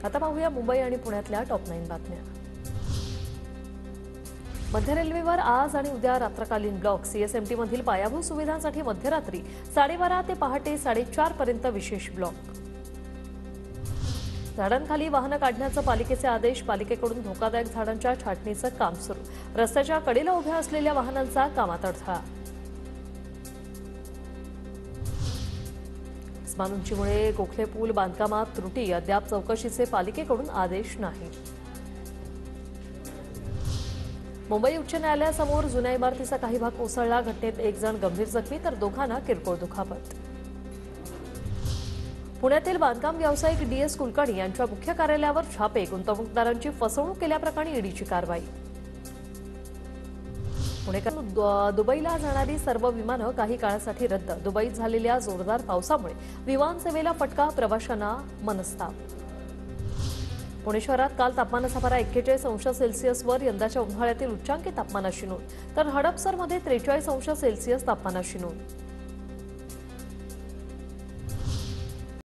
आता पाहूया मुंबई आणि पुण्यातल्या टॉप 9 बातम्या। मध्य रेल्वेवर आज आणि उद्या रात्रकालीन ब्लॉक सीएसएमटी मधील पायाभूत सुविधांसाठी मध्यरात्री 12:30 ते पहाटे 4:30 पर्यंत विशेष ब्लॉक। झाडांखाली वाहनं काढण्याचे पालिकेचे आदेश। पालिकेकडून धोकादायक झाडांच्या छाटणीचं काम सुरू। रस्त्याच्या कडेला उभ्या असलेल्या वाहनांचा कामात अडथळा। अस्मान उंचीमुळे गोखले पूल बांधकामात त्रुटी, अद्याप चौकशीचे पालिकेकडून आदेश नाही। मुंबई उच्च न्यायालयासमोर जुन्या इमारतीचा काही भाग कोसळला। घटनेत एक जण गंभीर जखमी तर दोघांना किरकोळ दुखापत। पुण्यातील बांधकाम व्यावसायिक डीएस कुलकर्णी यांच्या मुख्य कार्यालयावर छापे। गुंतवणूकदारांची फसवणूक केल्याप्रकरणी ईडीची कारवाई। पुणेकरांनी दुबईला जाणारी सर्व विमानं काही काळासाठी रद्द। दुबईत झालेल्या जोरदार पावसामुळे विमान सेवेला फटका, प्रवाशांना मनस्ताप। पुणे शहरात काल तापमानाचा पारा 41 अंश सेल्सिअसवर यंदाच्या उन्हाळ्यातील उच्चांकी तापमानाशी नोंद, तर हडपसरमध्ये 43 अंश सेल्सिअस तापमानाशी नोंद।